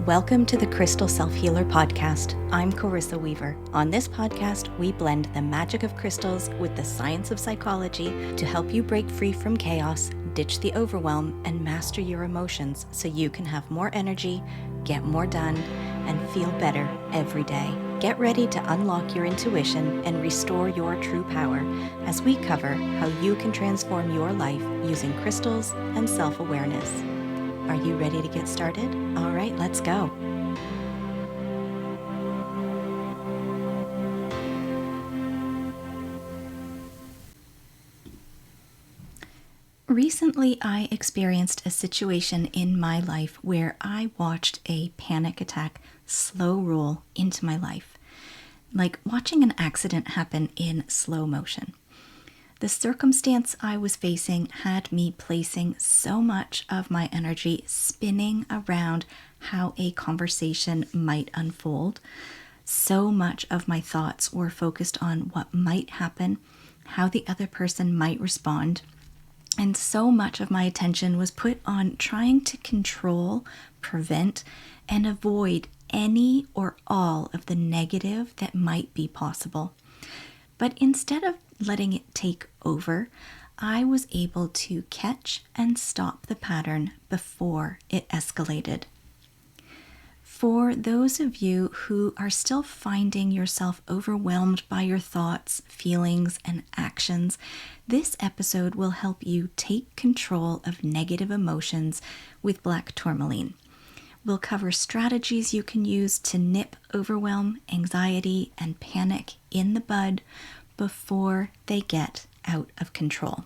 Welcome to the Crystal Self-Healer Podcast. I'm Carissa Weaver. On this podcast, we blend the magic of crystals with the science of psychology to help you break free from chaos, ditch the overwhelm, and master your emotions so you can have more energy, get more done, and feel better every day. Get ready to unlock your intuition and restore your true power as we cover how you can transform your life using crystals and self-awareness. Are you ready to get started? All right, let's go. Recently, I experienced a situation in my life where I watched a panic attack slow roll into my life, like watching an accident happen in slow motion. The circumstance I was facing had me placing so much of my energy spinning around how a conversation might unfold. So much of my thoughts were focused on what might happen, how the other person might respond, and so much of my attention was put on trying to control, prevent, and avoid any or all of the negative that might be possible. But instead of letting it take over, I was able to catch and stop the pattern before it escalated. For those of you who are still finding yourself overwhelmed by your thoughts, feelings, and actions, this episode will help you take control of negative emotions with Black Tourmaline. We'll cover strategies you can use to nip overwhelm, anxiety, and panic in the bud before they get out of control.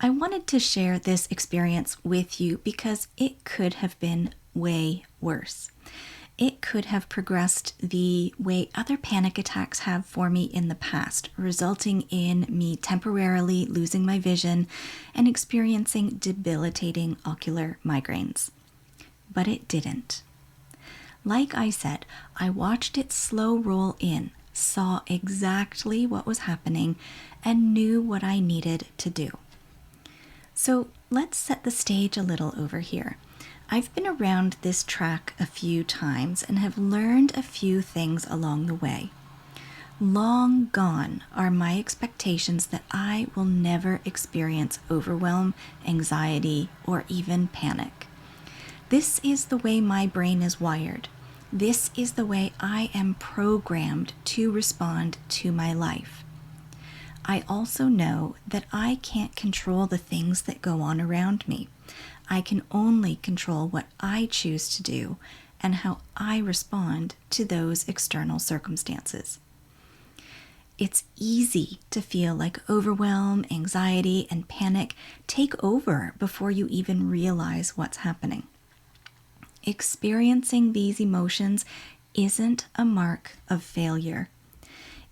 I wanted to share this experience with you because it could have been way worse. It could have progressed the way other panic attacks have for me in the past, resulting in me temporarily losing my vision and experiencing debilitating ocular migraines. But it didn't. Like I said, I watched it slow roll in, saw exactly what was happening, and knew what I needed to do. So let's set the stage a little over here. I've been around this track a few times and have learned a few things along the way. Long gone are my expectations that I will never experience overwhelm, anxiety, or even panic. This is the way my brain is wired. This is the way I am programmed to respond to my life. I also know that I can't control the things that go on around me. I can only control what I choose to do and how I respond to those external circumstances. It's easy to feel like overwhelm, anxiety, and panic take over before you even realize what's happening. Experiencing these emotions isn't a mark of failure.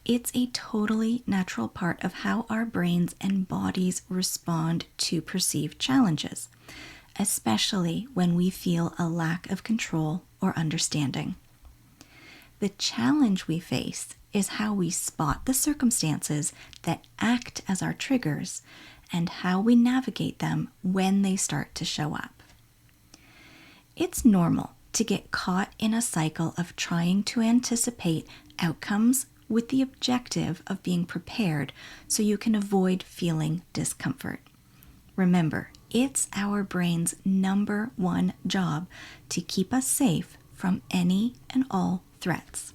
It's a totally natural part of how our brains and bodies respond to perceived challenges, especially when we feel a lack of control or understanding. The challenge we face is how we spot the circumstances that act as our triggers and how we navigate them when they start to show up. It's normal to get caught in a cycle of trying to anticipate outcomes with the objective of being prepared so you can avoid feeling discomfort. Remember, it's our brain's number one job to keep us safe from any and all threats.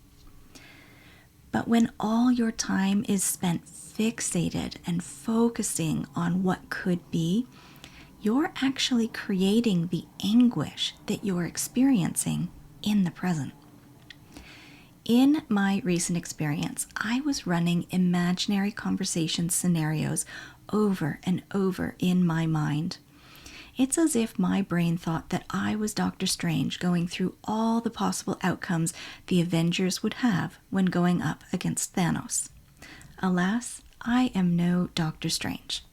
But when all your time is spent fixated and focusing on what could be, you're actually creating the anguish that you're experiencing in the present. In my recent experience, I was running imaginary conversation scenarios over and over in my mind. It's as if my brain thought that I was Dr. Strange going through all the possible outcomes the Avengers would have when going up against Thanos. Alas, I am no Dr. Strange.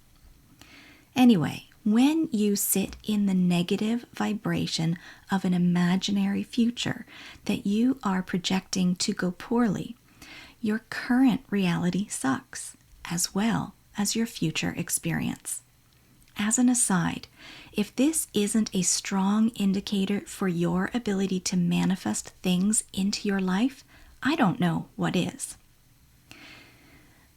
Anyway, when you sit in the negative vibration of an imaginary future that you are projecting to go poorly, your current reality sucks, as well as your future experience. As an aside, if this isn't a strong indicator for your ability to manifest things into your life, I don't know what is.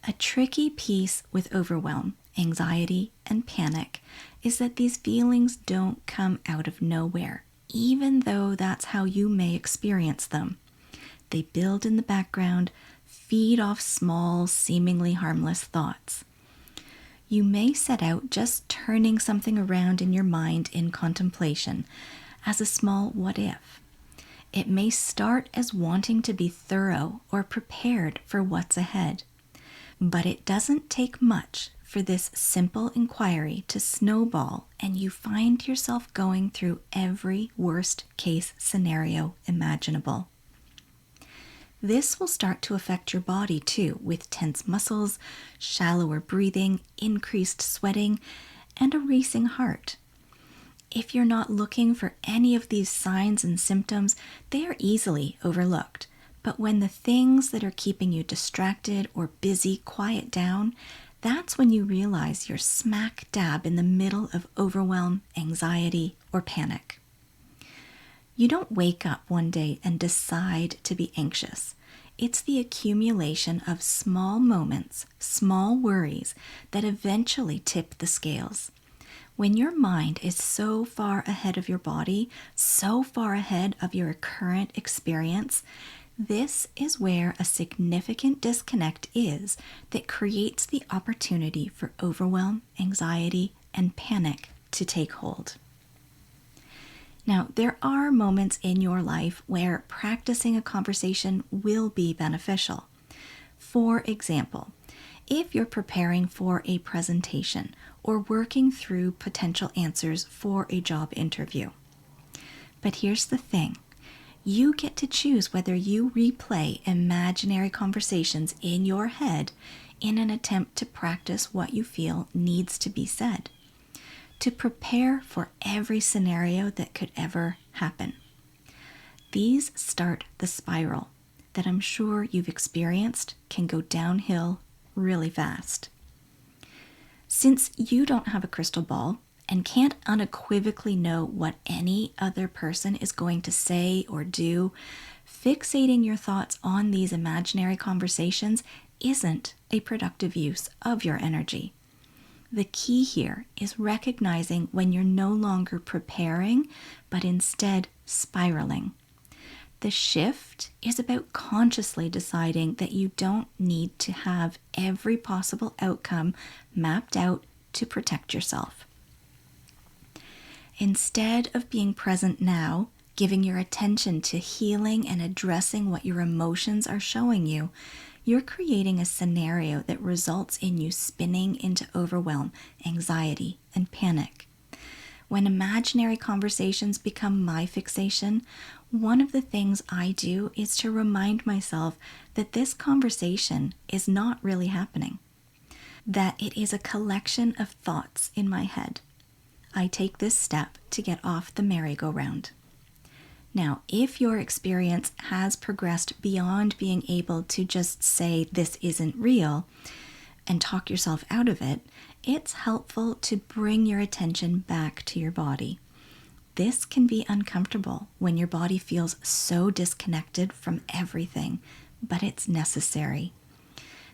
A tricky piece with overwhelm, anxiety, and panic is that these feelings don't come out of nowhere, even though that's how you may experience them. They build in the background, feed off small, seemingly harmless thoughts. You may set out just turning something around in your mind in contemplation as a small what if. It may start as wanting to be thorough or prepared for what's ahead. But it doesn't take much for this simple inquiry to snowball and you find yourself going through every worst case scenario imaginable. This will start to affect your body too, with tense muscles, shallower breathing, increased sweating, and a racing heart. If you're not looking for any of these signs and symptoms, they are easily overlooked. But when the things that are keeping you distracted or busy quiet down, that's when you realize you're smack dab in the middle of overwhelm, anxiety, or panic. You don't wake up one day and decide to be anxious. It's the accumulation of small moments, small worries that eventually tip the scales. When your mind is so far ahead of your body, so far ahead of your current experience, this is where a significant disconnect is that creates the opportunity for overwhelm, anxiety, and panic to take hold. Now, there are moments in your life where practicing a conversation will be beneficial. For example, if you're preparing for a presentation or working through potential answers for a job interview. But here's the thing. You get to choose whether you replay imaginary conversations in your head in an attempt to practice what you feel needs to be said, to prepare for every scenario that could ever happen. These start the spiral that I'm sure you've experienced can go downhill really fast. Since you don't have a crystal ball and can't unequivocally know what any other person is going to say or do, fixating your thoughts on these imaginary conversations isn't a productive use of your energy. The key here is recognizing when you're no longer preparing, but instead spiraling. The shift is about consciously deciding that you don't need to have every possible outcome mapped out to protect yourself. Instead of being present now, giving your attention to healing and addressing what your emotions are showing you, you're creating a scenario that results in you spinning into overwhelm, anxiety, and panic. When imaginary conversations become my fixation, one of the things I do is to remind myself that this conversation is not really happening, that it is a collection of thoughts in my head. I take this step to get off the merry-go-round. Now, if your experience has progressed beyond being able to just say this isn't real and talk yourself out of it, it's helpful to bring your attention back to your body. This can be uncomfortable when your body feels so disconnected from everything, but it's necessary.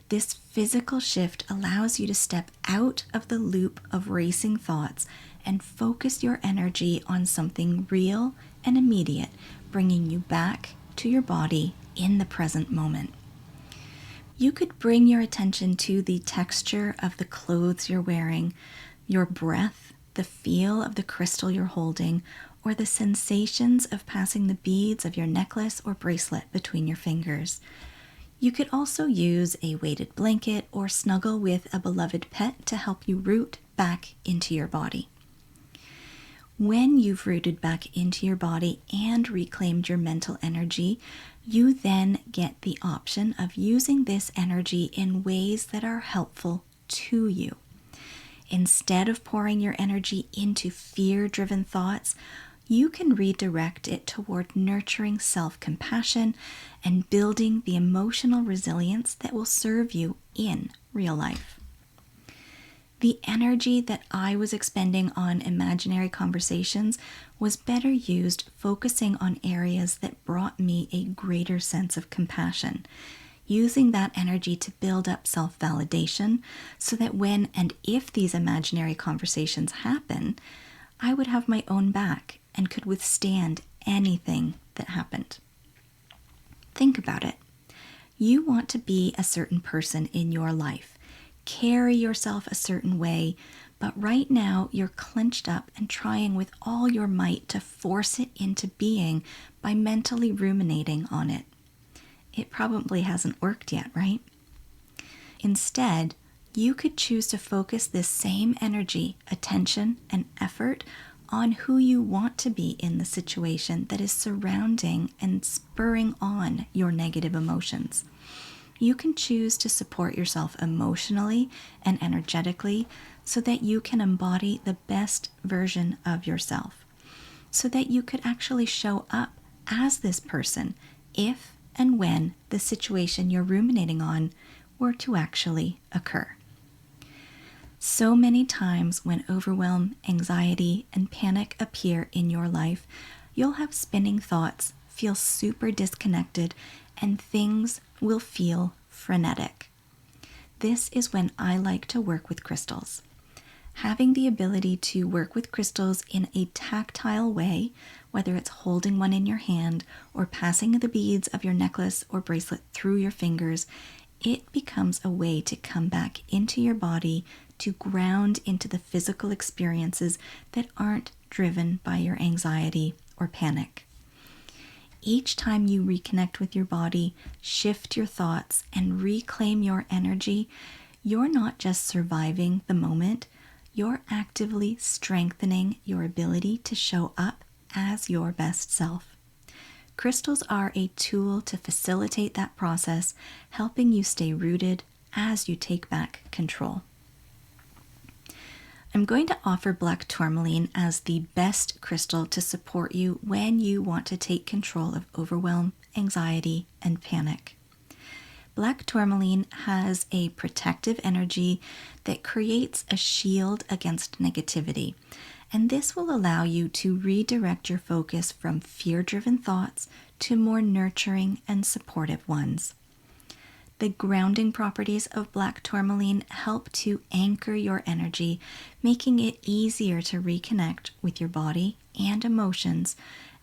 This physical shift allows you to step out of the loop of racing thoughts and focus your energy on something real and immediate, bringing you back to your body in the present moment. You could bring your attention to the texture of the clothes you're wearing, your breath, the feel of the crystal you're holding, or the sensations of passing the beads of your necklace or bracelet between your fingers. You could also use a weighted blanket or snuggle with a beloved pet to help you root back into your body. When you've rooted back into your body and reclaimed your mental energy, you then get the option of using this energy in ways that are helpful to you. Instead of pouring your energy into fear-driven thoughts, you can redirect it toward nurturing self-compassion and building the emotional resilience that will serve you in real life. The energy that I was expending on imaginary conversations was better used focusing on areas that brought me a greater sense of compassion, using that energy to build up self-validation so that when and if these imaginary conversations happen, I would have my own back and could withstand anything that happened. Think about it. You want to be a certain person in your life, carry yourself a certain way, but right now you're clenched up and trying with all your might to force it into being by mentally ruminating on it. It probably hasn't worked yet, right? Instead, you could choose to focus this same energy, attention, and effort on who you want to be in the situation that is surrounding and spurring on your negative emotions. You can choose to support yourself emotionally and energetically so that you can embody the best version of yourself, so that you could actually show up as this person if and when the situation you're ruminating on were to actually occur. So many times when overwhelm, anxiety, and panic appear in your life, you'll have spinning thoughts, feel super disconnected, and things will feel frenetic. This is when I like to work with crystals. Having the ability to work with crystals in a tactile way, whether it's holding one in your hand or passing the beads of your necklace or bracelet through your fingers, it becomes a way to come back into your body, to ground into the physical experiences that aren't driven by your anxiety or panic. Each time you reconnect with your body, shift your thoughts, and reclaim your energy, you're not just surviving the moment, you're actively strengthening your ability to show up as your best self. Crystals are a tool to facilitate that process, helping you stay rooted as you take back control. I'm going to offer Black Tourmaline as the best crystal to support you when you want to take control of overwhelm, anxiety, and panic. Black Tourmaline has a protective energy that creates a shield against negativity, and this will allow you to redirect your focus from fear-driven thoughts to more nurturing and supportive ones. The grounding properties of Black Tourmaline help to anchor your energy, making it easier to reconnect with your body and emotions,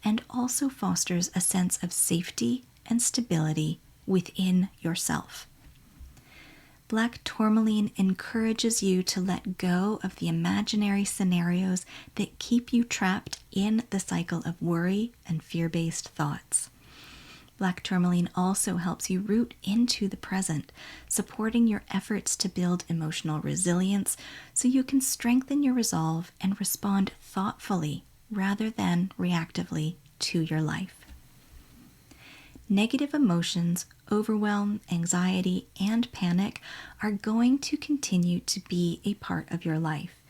and also fosters a sense of safety and stability within yourself. Black Tourmaline encourages you to let go of the imaginary scenarios that keep you trapped in the cycle of worry and fear-based thoughts. Black Tourmaline also helps you root into the present, supporting your efforts to build emotional resilience so you can strengthen your resolve and respond thoughtfully rather than reactively to your life. Negative emotions, overwhelm, anxiety, and panic are going to continue to be a part of your life.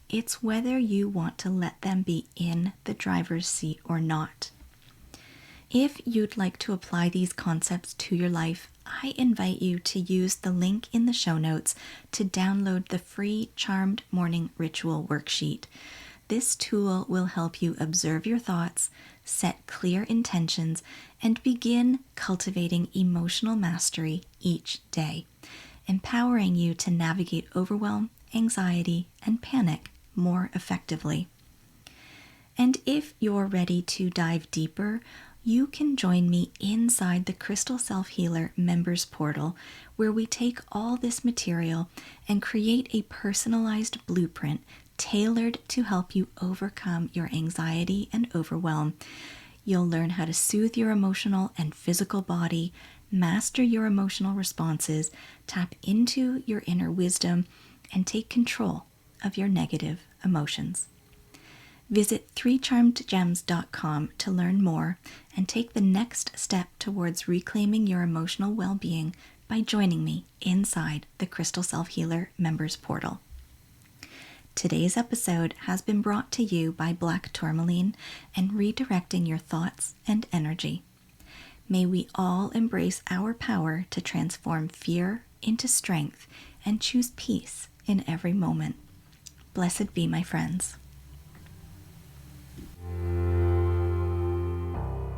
It's whether you want to let them be in the driver's seat or not. If you'd like to apply these concepts to your life, I invite you to use the link in the show notes to download the free Charmed Morning Ritual worksheet. This tool will help you observe your thoughts, set clear intentions, and begin cultivating emotional mastery each day, empowering you to navigate overwhelm, anxiety, and panic more effectively. And if you're ready to dive deeper, you can join me inside the Crystal Self-Healer members portal, where we take all this material and create a personalized blueprint tailored to help you overcome your anxiety and overwhelm. You'll learn how to soothe your emotional and physical body, master your emotional responses, tap into your inner wisdom, and take control of your negative emotions. Visit 3charmedgems.com to learn more and take the next step towards reclaiming your emotional well-being by joining me inside the Crystal Self-Healer members portal. Today's episode has been brought to you by Black Tourmaline and redirecting your thoughts and energy. May we all embrace our power to transform fear into strength and choose peace in every moment. Blessed be, my friends.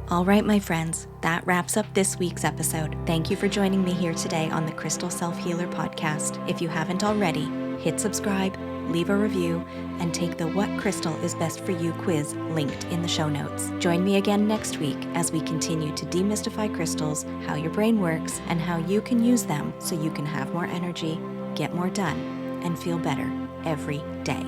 All right, my friends, that wraps up this week's episode. Thank you for joining me here today on the Crystal Self-Healer podcast. If you haven't already, hit subscribe, leave a review, and take the What Crystal is Best for You quiz linked in the show notes. Join me again next week as we continue to demystify crystals, how your brain works, and how you can use them so you can have more energy, get more done, and feel better every day.